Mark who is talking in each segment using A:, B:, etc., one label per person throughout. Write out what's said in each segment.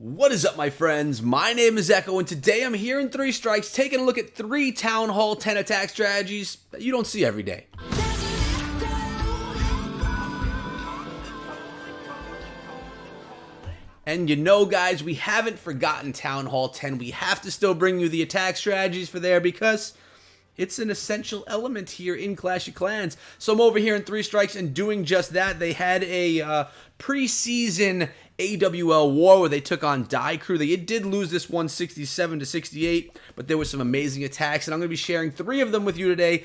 A: What is up, my friends? My name is Echo, and today I'm here in 3 Strikes taking a look at 3 Town Hall 10 attack strategies that you don't see every day. And you know, guys, we haven't forgotten Town Hall 10. We have to still bring you the attack strategies for there because it's an essential element here in Clash of Clans. So I'm over here in 3 Strikes and doing just that. They had a preseason AWL war where they took on Die Crew. They did lose this one 67-68, but there were some amazing attacks, and I'm going to be sharing 3 of them with you today,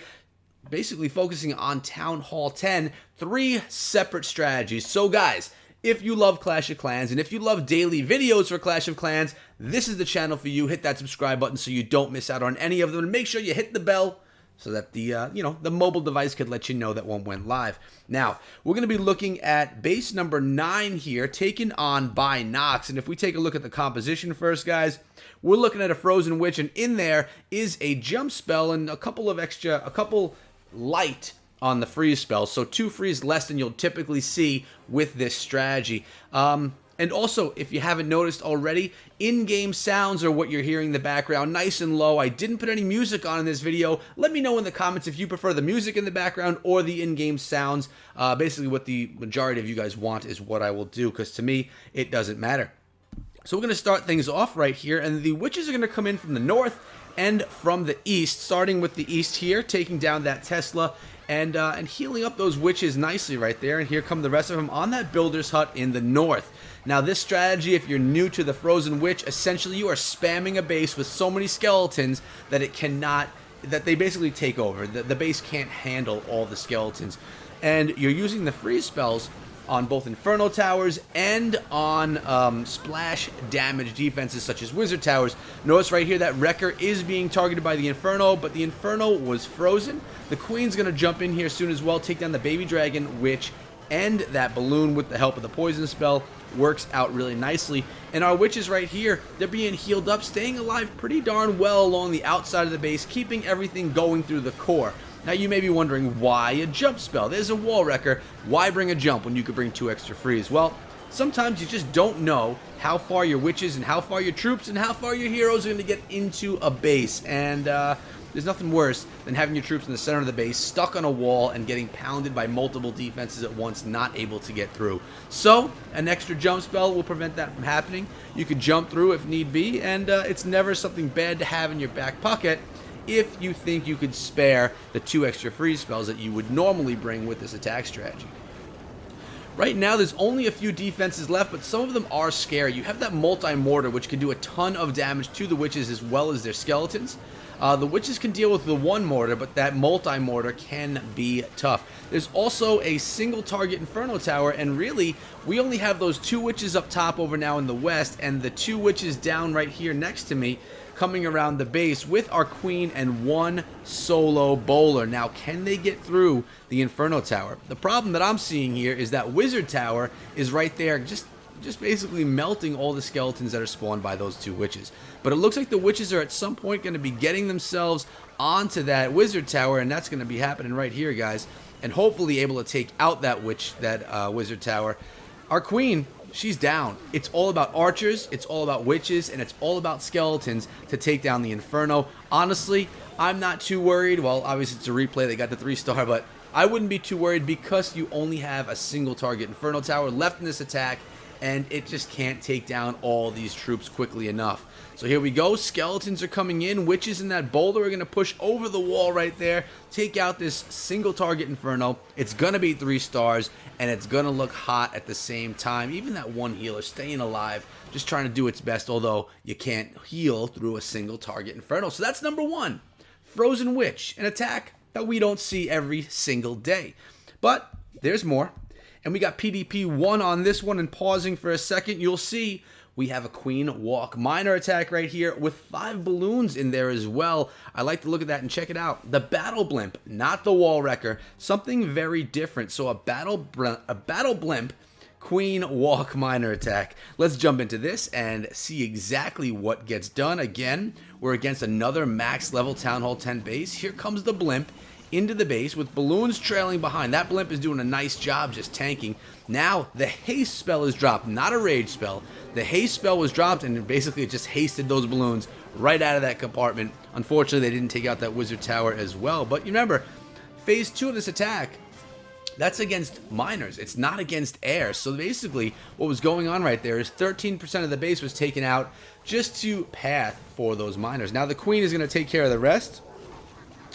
A: basically focusing on Town Hall 10, 3 separate strategies. So guys, if you love Clash of Clans and if you love daily videos for Clash of Clans, this is the channel for you. Hit that subscribe button so you don't miss out on any of them, and make sure you hit the bell so that the mobile device could let you know that one went live. Now, we're going to be looking at base number 9 here, taken on by Nox. And if we take a look at the composition first, guys, we're looking at a Frozen Witch, and in there is a jump spell and a couple light on the freeze spell. So 2 freeze less than you'll typically see with this strategy. And also, if you haven't noticed already, in-game sounds are what you're hearing in the background, nice and low. I didn't put any music on in this video. Let me know in the comments if you prefer the music in the background or the in-game sounds. Basically, what the majority of you guys want is what I will do, because to me, it doesn't matter. So we're going to start things off right here, and the witches are going to come in from the north and from the east, starting with the east here, taking down that Tesla and healing up those witches nicely right there. And here come the rest of them on that builder's hut in the north. Now, this strategy, if you're new to the Frozen Witch, essentially you are spamming a base with so many skeletons that that they basically take over. The base can't handle all the skeletons. And you're using the freeze spells on both Inferno Towers and on splash damage defenses such as Wizard Towers. Notice right here that Wrecker is being targeted by the Inferno, but the Inferno was frozen. The Queen's going to jump in here soon as well, take down the Baby Dragon, which and that balloon with the help of the poison spell works out really nicely. And our witches right here, they're being healed up, staying alive pretty darn well along the outside of the base, keeping everything going through the core. Now you may be wondering, why a jump spell? There's a wall wrecker. Why bring a jump when you could bring 2 extra freeze? Well, sometimes you just don't know how far your witches and how far your troops and how far your heroes are going to get into a base. And there's nothing worse than having your troops in the center of the base stuck on a wall and getting pounded by multiple defenses at once, not able to get through. So an extra jump spell will prevent that from happening. You could jump through if need be, and it's never something bad to have in your back pocket if you think you could spare the 2 extra freeze spells that you would normally bring with this attack strategy. Right now, there's only a few defenses left, but some of them are scary. You have that multi-mortar, which can do a ton of damage to the witches as well as their skeletons. The witches can deal with the 1 mortar, but that multi-mortar can be tough. There's also a single target Inferno Tower, and really, we only have those 2 witches up top over now in the west, and the 2 witches down right here next to me coming around the base with our Queen and 1 solo bowler. Now, can they get through the Inferno Tower? The problem that I'm seeing here is that Wizard Tower is right there, just basically melting all the skeletons that are spawned by those 2 witches. But it looks like the witches are at some point going to be getting themselves onto that Wizard Tower, and that's going to be happening right here, guys, and hopefully able to take out that Wizard Tower. Our Queen, she's down. It's all about archers, it's all about witches, and it's all about skeletons to take down the Inferno. Honestly, I'm not too worried. Well, obviously it's a replay, they got the 3-star, but I wouldn't be too worried because you only have a single target Inferno Tower left in this attack, and it just can't take down all these troops quickly enough. So here we go. Skeletons are coming in. Witches in that boulder are going to push over the wall right there, take out this single target Inferno. It's going to be 3 stars, and it's going to look hot at the same time. Even that 1 healer staying alive, just trying to do its best, although you can't heal through a single target Inferno. So that's number 1. Frozen Witch, an attack that we don't see every single day. But there's more. And we got PDP 1 on this one, and pausing for a second, you'll see we have a Queen Walk Miner attack right here with 5 balloons in there as well. I like to look at that and check it out. The Battle Blimp, not the Wall Wrecker, something very different. So a Battle Blimp Queen Walk Miner attack. Let's jump into this and see exactly what gets done. Again, we're against another max level Town Hall 10 base. Here comes the Blimp into the base with balloons trailing behind. That blimp is doing a nice job just tanking. Now the haste spell is dropped, not a rage spell. The haste spell was dropped, and basically it just hasted those balloons right out of that compartment. Unfortunately, they didn't take out that wizard tower as well. But you remember, phase 2 of this attack, that's against miners. It's not against air. So basically, what was going on right there is 13% of the base was taken out just to path for those miners. Now the queen is going to take care of the rest.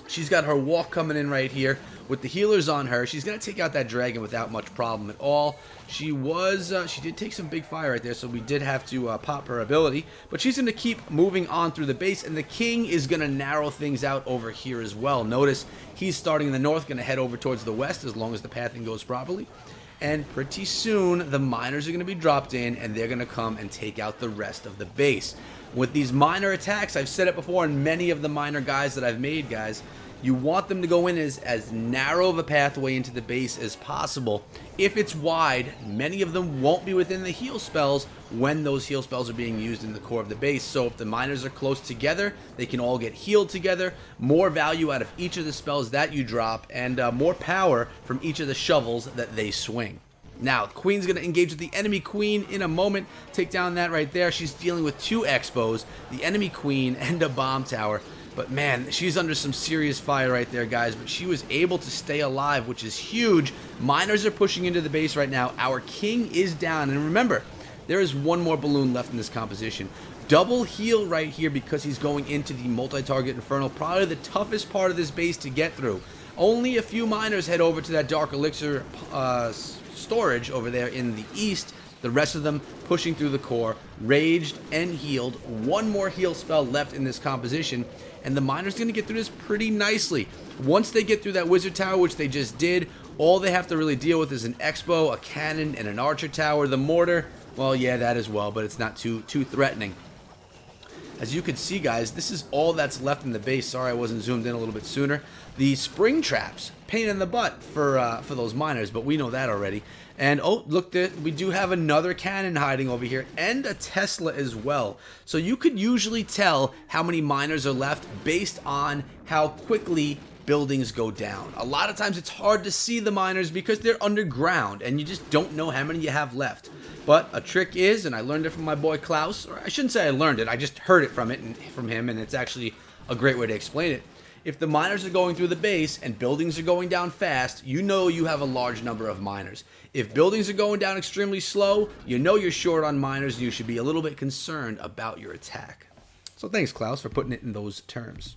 A: She's got her walk coming in right here with the healers on her. She's going to take out that dragon without much problem at all. She did take some big fire right there, so we did have to pop her ability. But she's going to keep moving on through the base, and the king is going to narrow things out over here as well. Notice he's starting in the north, going to head over towards the west as long as the pathing goes properly. And pretty soon, the miners are going to be dropped in, and they're going to come and take out the rest of the base. With these miner attacks, I've said it before in many of the miner guides that I've made, guys, you want them to go in as narrow of a pathway into the base as possible. If it's wide, many of them won't be within the heal spells when those heal spells are being used in the core of the base. So if the miners are close together, they can all get healed together. More value out of each of the spells that you drop, and more power from each of the shovels that they swing. Now, the queen's going to engage with the enemy queen in a moment. Take down that right there. She's dealing with 2 expos, the enemy queen, and a bomb tower. But man, she's under some serious fire right there, guys. But she was able to stay alive, which is huge. Miners are pushing into the base right now. Our king is down. And remember, there is one more balloon left in this composition. Double heal right here because he's going into the multi-target Infernal. Probably the toughest part of this base to get through. Only a few miners head over to that Dark Elixir storage over there in the east. The rest of them pushing through the core, raged and healed. One more heal spell left in this composition, and the miners going to get through this pretty nicely. Once they get through that wizard tower, which they just did, all they have to really deal with is an expo, a cannon, and an archer tower. The mortar, well, yeah, that as well, but it's not too threatening. As you can see, guys, this is all that's left in the base. Sorry I wasn't zoomed in a little bit sooner. The spring traps, pain in the butt for those miners, but we know that already. And oh, look, we do have another cannon hiding over here, and a Tesla as well. So you could usually tell how many miners are left based on how quickly buildings go down. A lot of times it's hard to see the miners because they're underground, and you just don't know how many you have left. But a trick is, and I learned it from my boy Klaus, or I shouldn't say I learned it, I just heard it from him, and it's actually a great way to explain it. If the miners are going through the base and buildings are going down fast, you know you have a large number of miners. If buildings are going down extremely slow, you know you're short on miners, and you should be a little bit concerned about your attack. So thanks, Klaus, for putting it in those terms.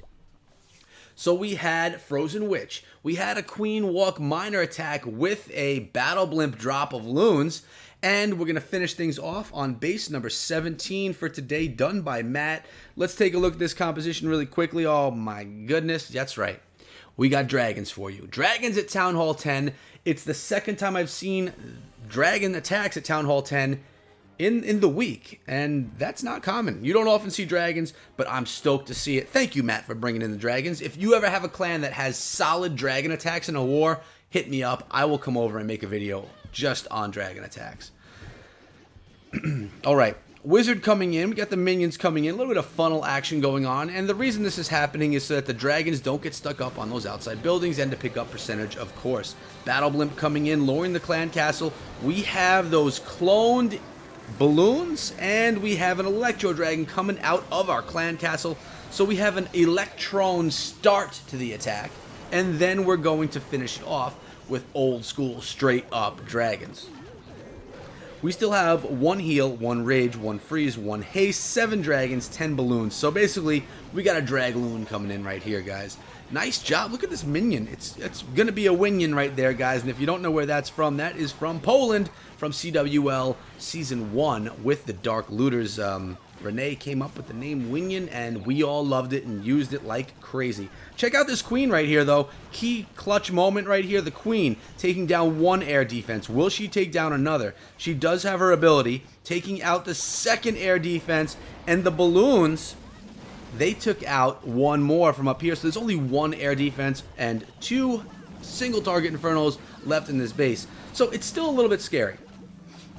A: So we had Frozen Witch. We had a Queen Walk miner attack with a Battle Blimp drop of loons. And we're going to finish things off on base number 17 for today, done by Matt. Let's take a look at this composition really quickly. Oh my goodness, that's right. We got dragons for you. Dragons at Town Hall 10. It's the second time I've seen dragon attacks at Town Hall 10 in the week, and that's not common. You don't often see dragons, but I'm stoked to see it. Thank you, Matt, for bringing in the dragons. If you ever have a clan that has solid dragon attacks in a war, hit me up. I will come over and make a video just on dragon attacks. All right, wizard coming in. We got the minions coming in. A little bit of funnel action going on, and the reason this is happening is so that the dragons don't get stuck up on those outside buildings and to pick up percentage, of course. Battle Blimp coming in, lowering the clan castle. We have those cloned balloons, and we have an electro dragon coming out of our clan castle. So we have an electron start to the attack, and then we're going to finish it off with old school straight up dragons. We still have 1 heal, 1 rage, 1 freeze, 1 haste, 7 dragons, 10 balloons. So basically, we got a dragloon coming in right here, guys. Nice job. Look at this minion. It's going to be a winion right there, guys. And if you don't know where that's from, that is from Poland, from CWL Season 1 with the Dark Looters. Renee came up with the name Winion, and we all loved it and used it like crazy. Check out this queen right here, though. Key clutch moment right here. The queen taking down 1 air defense. Will she take down another? She does have her ability, taking out the 2nd air defense, and the balloons, they took out 1 more from up here. So there's only 1 air defense and 2 single target infernos left in this base. So it's still a little bit scary.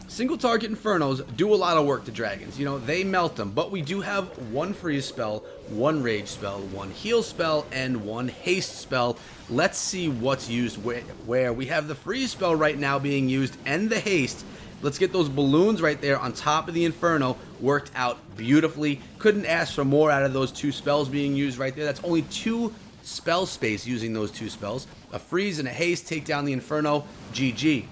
A: Single target Infernos do a lot of work to dragons. You know, they melt them, but we do have one freeze spell, one rage spell, one heal spell, and one haste spell. Let's see what's used where. We have the freeze spell right now being used and the haste. Let's get those balloons right there on top of the Inferno. Worked out beautifully. Couldn't ask for more out of those two spells being used right there. That's only 2 spell space using those 2 spells. A freeze and a haste take down the Inferno. GG.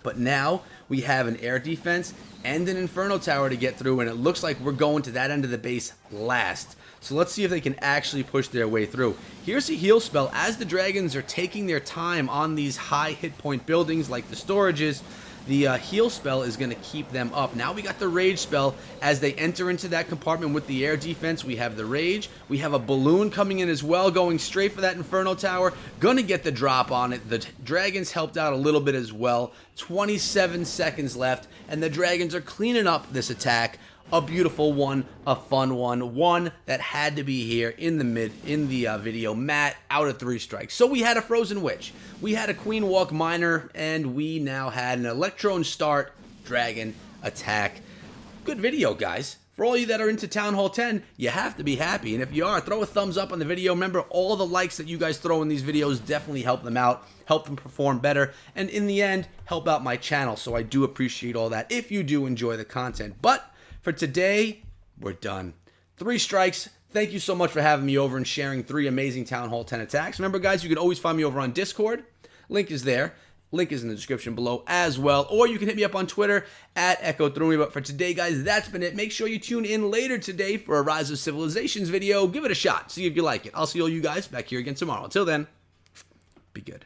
A: But now we have an air defense and an Inferno tower to get through, and it looks like we're going to that end of the base last. So let's see if they can actually push their way through. Here's a heal spell. As the dragons are taking their time on these high hit point buildings like the storages, the heal spell is going to keep them up. Now we got the rage spell. As they enter into that compartment with the air defense, we have the rage. We have a balloon coming in as well, going straight for that Inferno tower. Gonna get the drop on it. The dragons helped out a little bit as well. 27 seconds left, and the dragons are cleaning up this attack. A beautiful one, a fun one that had to be here in the video. Matt out of 3 strikes. So we had a Frozen Witch, we had a Queen Walk Miner, and we now had an Electron Start Dragon attack. Good video, guys. For all you that are into Town Hall 10, you have to be happy. And if you are, throw a thumbs up on the video. Remember, all the likes that you guys throw in these videos definitely help them out, help them perform better, and in the end, help out my channel. So I do appreciate all that if you do enjoy the content. But for today, we're done. 3 strikes. Thank you so much for having me over and sharing 3 amazing Town Hall 10 attacks. Remember, guys, you can always find me over on Discord. Link is there. Link is in the description below as well. Or you can hit me up on Twitter at EchoThroughMe. But for today, guys, that's been it. Make sure you tune in later today for a Rise of Civilizations video. Give it a shot. See if you like it. I'll see all you guys back here again tomorrow. Until then, be good.